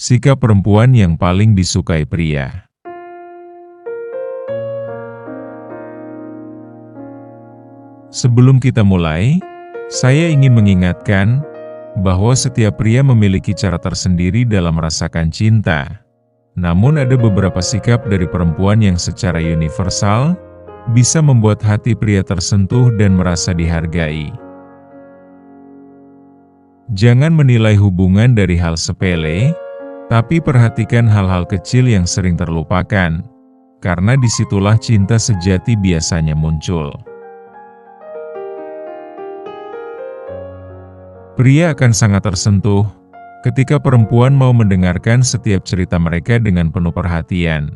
Sikap perempuan yang paling disukai pria. Sebelum kita mulai, saya ingin mengingatkan bahwa setiap pria memiliki cara tersendiri dalam merasakan cinta. Namun ada beberapa sikap dari perempuan yang secara universal bisa membuat hati pria tersentuh dan merasa dihargai. Jangan menilai hubungan dari hal sepele, tapi perhatikan hal-hal kecil yang sering terlupakan, karena disitulah cinta sejati biasanya muncul. Pria akan sangat tersentuh ketika perempuan mau mendengarkan setiap cerita mereka dengan penuh perhatian.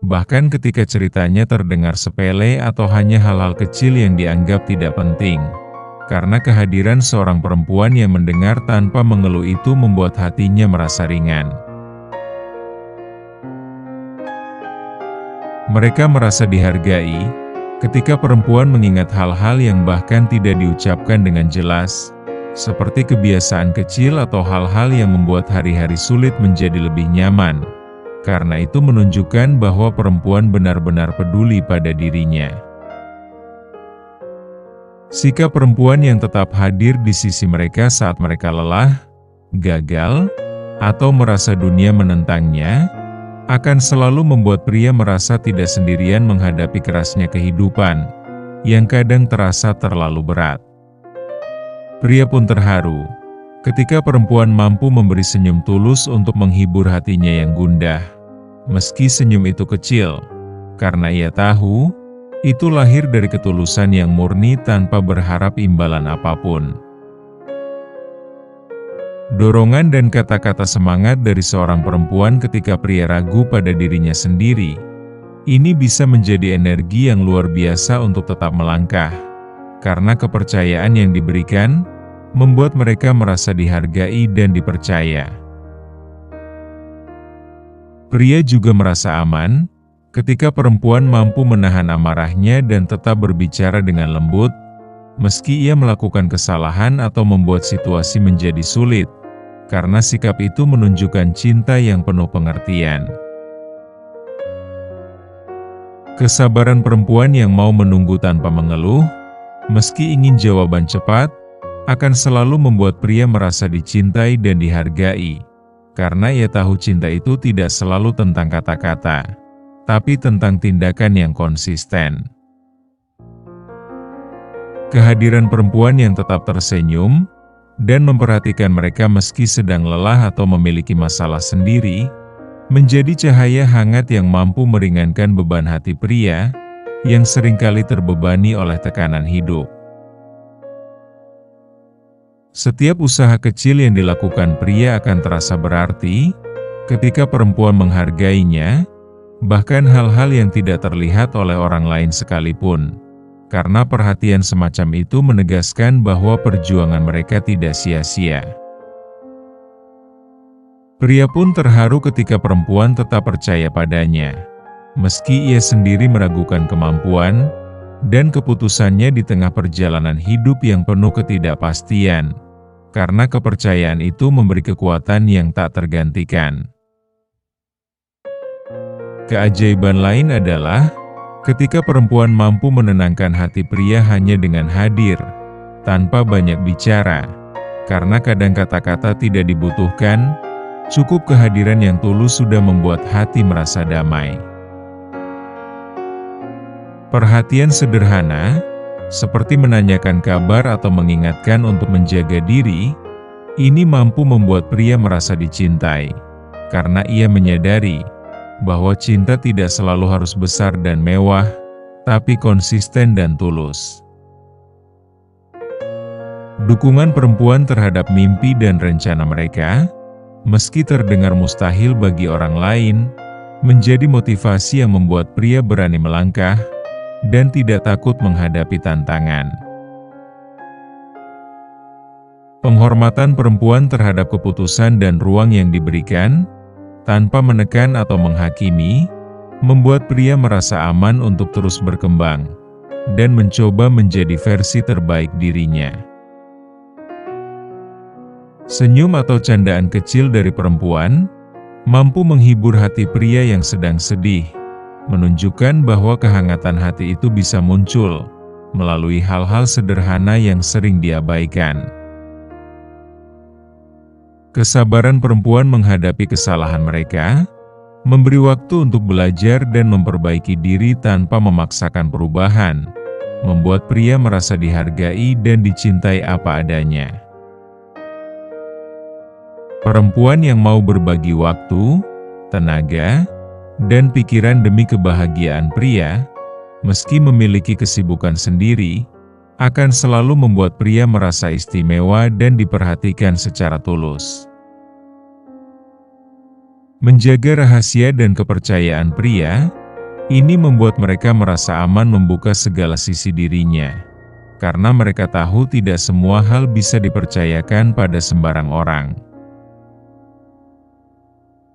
Bahkan ketika ceritanya terdengar sepele atau hanya hal-hal kecil yang dianggap tidak penting. Karena kehadiran seorang perempuan yang mendengar tanpa mengeluh itu membuat hatinya merasa ringan. Mereka merasa dihargai ketika perempuan mengingat hal-hal yang bahkan tidak diucapkan dengan jelas, seperti kebiasaan kecil atau hal-hal yang membuat hari-hari sulit menjadi lebih nyaman. Karena itu menunjukkan bahwa perempuan benar-benar peduli pada dirinya. Sikap perempuan yang tetap hadir di sisi mereka saat mereka lelah, gagal, atau merasa dunia menentangnya, akan selalu membuat pria merasa tidak sendirian menghadapi kerasnya kehidupan, yang kadang terasa terlalu berat. Pria pun terharu ketika perempuan mampu memberi senyum tulus untuk menghibur hatinya yang gundah. Meski senyum itu kecil, karena ia tahu itu lahir dari ketulusan yang murni tanpa berharap imbalan apapun. Dorongan dan kata-kata semangat dari seorang perempuan ketika pria ragu pada dirinya sendiri, ini bisa menjadi energi yang luar biasa untuk tetap melangkah. Karena kepercayaan yang diberikan, membuat mereka merasa dihargai dan dipercaya. Pria juga merasa aman ketika perempuan mampu menahan amarahnya dan tetap berbicara dengan lembut, meski ia melakukan kesalahan atau membuat situasi menjadi sulit, karena sikap itu menunjukkan cinta yang penuh pengertian. Kesabaran perempuan yang mau menunggu tanpa mengeluh, meski ingin jawaban cepat, akan selalu membuat pria merasa dicintai dan dihargai, karena ia tahu cinta itu tidak selalu tentang kata-kata, tapi tentang tindakan yang konsisten. Kehadiran perempuan yang tetap tersenyum dan memperhatikan mereka meski sedang lelah atau memiliki masalah sendiri, menjadi cahaya hangat yang mampu meringankan beban hati pria yang seringkali terbebani oleh tekanan hidup. Setiap usaha kecil yang dilakukan pria akan terasa berarti ketika perempuan menghargainya, bahkan hal-hal yang tidak terlihat oleh orang lain sekalipun. Karena perhatian semacam itu menegaskan bahwa perjuangan mereka tidak sia-sia. Pria pun terharu ketika perempuan tetap percaya padanya, meski ia sendiri meragukan kemampuan dan keputusannya di tengah perjalanan hidup yang penuh ketidakpastian, karena kepercayaan itu memberi kekuatan yang tak tergantikan. Keajaiban lain adalah ketika perempuan mampu menenangkan hati pria hanya dengan hadir, tanpa banyak bicara, karena kadang kata-kata tidak dibutuhkan, cukup kehadiran yang tulus sudah membuat hati merasa damai. Perhatian sederhana, seperti menanyakan kabar atau mengingatkan untuk menjaga diri, ini mampu membuat pria merasa dicintai, karena ia menyadari bahwa cinta tidak selalu harus besar dan mewah, tapi konsisten dan tulus. Dukungan perempuan terhadap mimpi dan rencana mereka, meski terdengar mustahil bagi orang lain, menjadi motivasi yang membuat pria berani melangkah dan tidak takut menghadapi tantangan. Penghormatan perempuan terhadap keputusan dan ruang yang diberikan, tanpa menekan atau menghakimi, membuat pria merasa aman untuk terus berkembang dan mencoba menjadi versi terbaik dirinya. Senyum atau candaan kecil dari perempuan mampu menghibur hati pria yang sedang sedih, menunjukkan bahwa kehangatan hati itu bisa muncul melalui hal-hal sederhana yang sering diabaikan. Kesabaran perempuan menghadapi kesalahan mereka, memberi waktu untuk belajar dan memperbaiki diri tanpa memaksakan perubahan, membuat pria merasa dihargai dan dicintai apa adanya. Perempuan yang mau berbagi waktu, tenaga, dan pikiran demi kebahagiaan pria, meski memiliki kesibukan sendiri, akan selalu membuat pria merasa istimewa dan diperhatikan secara tulus. Menjaga rahasia dan kepercayaan pria, ini membuat mereka merasa aman membuka segala sisi dirinya, karena mereka tahu tidak semua hal bisa dipercayakan pada sembarang orang.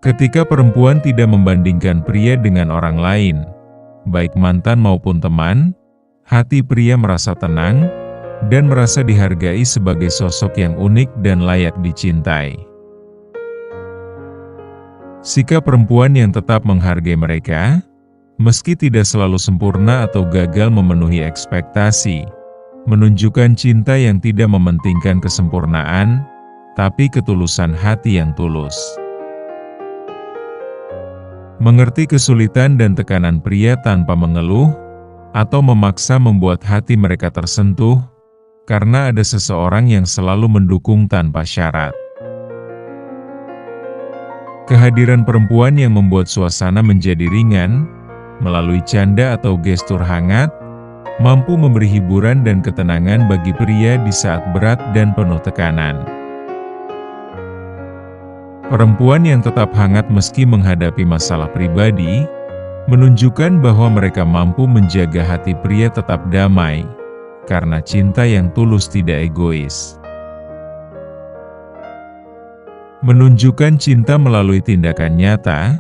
Ketika perempuan tidak membandingkan pria dengan orang lain, baik mantan maupun teman, hati pria merasa tenang dan merasa dihargai sebagai sosok yang unik dan layak dicintai. Sikap perempuan yang tetap menghargai mereka, meski tidak selalu sempurna atau gagal memenuhi ekspektasi, menunjukkan cinta yang tidak mementingkan kesempurnaan, tapi ketulusan hati yang tulus. Mengerti kesulitan dan tekanan pria tanpa mengeluh, atau memaksa membuat hati mereka tersentuh, karena ada seseorang yang selalu mendukung tanpa syarat. Kehadiran perempuan yang membuat suasana menjadi ringan, melalui canda atau gestur hangat, mampu memberi hiburan dan ketenangan bagi pria di saat berat dan penuh tekanan. Perempuan yang tetap hangat meski menghadapi masalah pribadi, menunjukkan bahwa mereka mampu menjaga hati pria tetap damai, karena cinta yang tulus tidak egois. Menunjukkan cinta melalui tindakan nyata,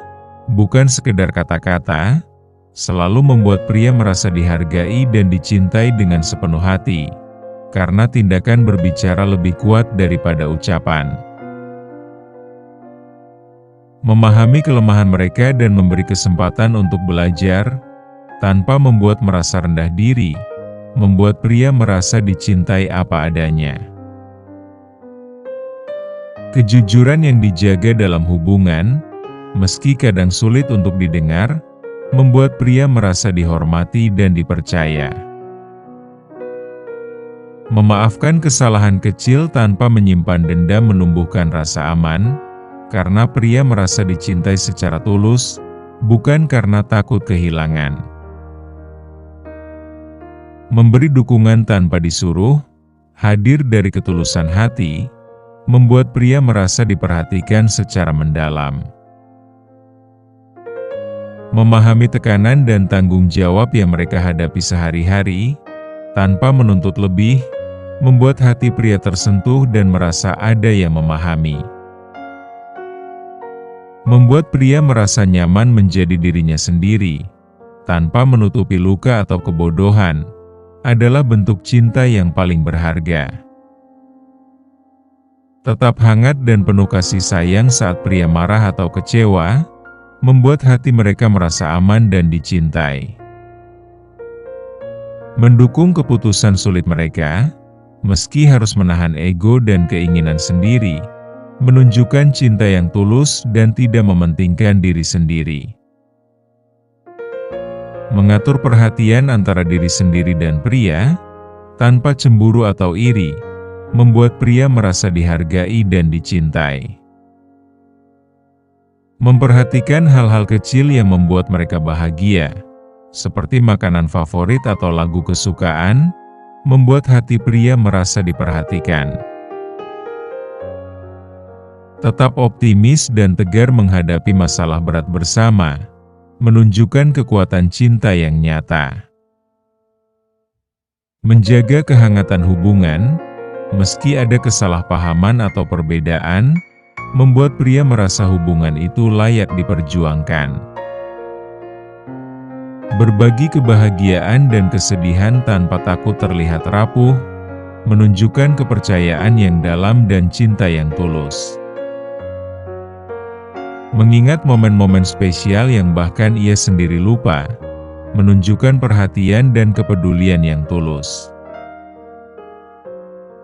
bukan sekedar kata-kata, selalu membuat pria merasa dihargai dan dicintai dengan sepenuh hati, karena tindakan berbicara lebih kuat daripada ucapan. Memahami kelemahan mereka dan memberi kesempatan untuk belajar, tanpa membuat merasa rendah diri, membuat pria merasa dicintai apa adanya. Kejujuran yang dijaga dalam hubungan, meski kadang sulit untuk didengar, membuat pria merasa dihormati dan dipercaya. Memaafkan kesalahan kecil tanpa menyimpan dendam menumbuhkan rasa aman, karena pria merasa dicintai secara tulus, bukan karena takut kehilangan. Memberi dukungan tanpa disuruh, hadir dari ketulusan hati, membuat pria merasa diperhatikan secara mendalam. Memahami tekanan dan tanggung jawab yang mereka hadapi sehari-hari, tanpa menuntut lebih, membuat hati pria tersentuh dan merasa ada yang memahami. Membuat pria merasa nyaman menjadi dirinya sendiri, tanpa menutupi luka atau kebodohan, adalah bentuk cinta yang paling berharga. Tetap hangat dan penuh kasih sayang saat pria marah atau kecewa, membuat hati mereka merasa aman dan dicintai. Mendukung keputusan sulit mereka, meski harus menahan ego dan keinginan sendiri, menunjukkan cinta yang tulus dan tidak mementingkan diri sendiri. Mengatur perhatian antara diri sendiri dan pria, tanpa cemburu atau iri, membuat pria merasa dihargai dan dicintai. Memperhatikan hal-hal kecil yang membuat mereka bahagia, seperti makanan favorit atau lagu kesukaan, membuat hati pria merasa diperhatikan. Tetap optimis dan tegar menghadapi masalah berat bersama, menunjukkan kekuatan cinta yang nyata. Menjaga kehangatan hubungan, meski ada kesalahpahaman atau perbedaan, membuat pria merasa hubungan itu layak diperjuangkan. Berbagi kebahagiaan dan kesedihan tanpa takut terlihat rapuh, menunjukkan kepercayaan yang dalam dan cinta yang tulus. mengingat momen-momen spesial yang bahkan ia sendiri lupa, menunjukkan perhatian dan kepedulian yang tulus.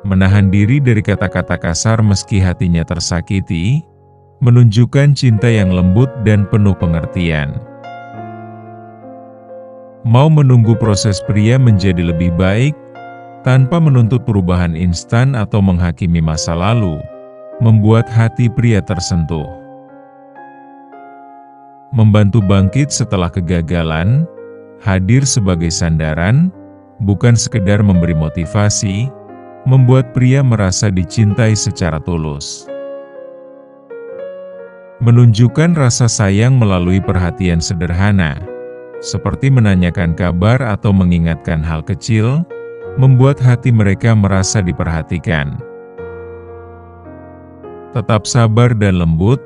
Menahan diri dari kata-kata kasar meski hatinya tersakiti, menunjukkan cinta yang lembut dan penuh pengertian. Mau menunggu proses pria menjadi lebih baik, tanpa menuntut perubahan instan atau menghakimi masa lalu, membuat hati pria tersentuh. Membantu bangkit setelah kegagalan, hadir sebagai sandaran, bukan sekedar memberi motivasi, membuat pria merasa dicintai secara tulus. Menunjukkan rasa sayang melalui perhatian sederhana, seperti menanyakan kabar atau mengingatkan hal kecil, membuat hati mereka merasa diperhatikan. Tetap sabar dan lembut,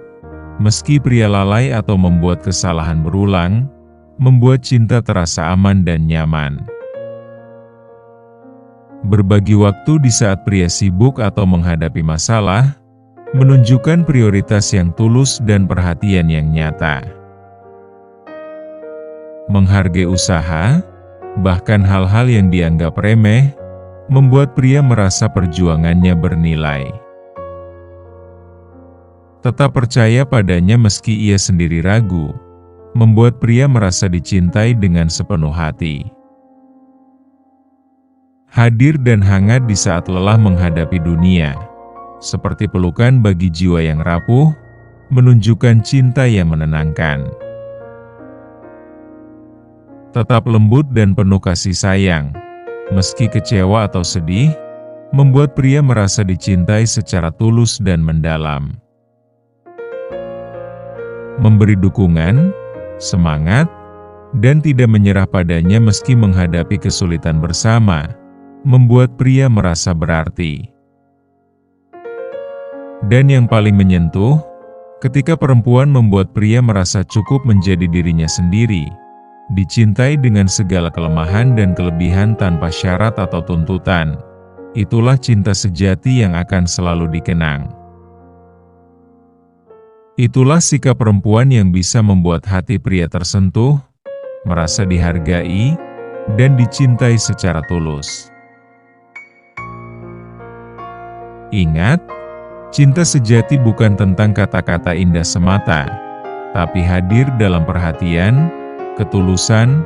meski pria lalai atau membuat kesalahan berulang, membuat cinta terasa aman dan nyaman. Berbagi waktu di saat pria sibuk atau menghadapi masalah, menunjukkan prioritas yang tulus dan perhatian yang nyata. Menghargai usaha, bahkan hal-hal yang dianggap remeh, membuat pria merasa perjuangannya bernilai. Tetap percaya padanya meski ia sendiri ragu, membuat pria merasa dicintai dengan sepenuh hati. Hadir dan hangat di saat lelah menghadapi dunia, seperti pelukan bagi jiwa yang rapuh, menunjukkan cinta yang menenangkan. Tetap lembut dan penuh kasih sayang, meski kecewa atau sedih, membuat pria merasa dicintai secara tulus dan mendalam. Memberi dukungan, semangat, dan tidak menyerah padanya meski menghadapi kesulitan bersama, membuat pria merasa berarti. Dan yang paling menyentuh, ketika perempuan membuat pria merasa cukup menjadi dirinya sendiri, dicintai dengan segala kelemahan dan kelebihan tanpa syarat atau tuntutan, itulah cinta sejati yang akan selalu dikenang. Itulah sikap perempuan yang bisa membuat hati pria tersentuh, merasa dihargai, dan dicintai secara tulus. Ingat, cinta sejati bukan tentang kata-kata indah semata, tapi hadir dalam perhatian, ketulusan,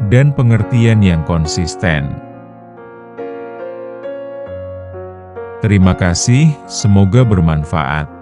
dan pengertian yang konsisten. Terima kasih, semoga bermanfaat.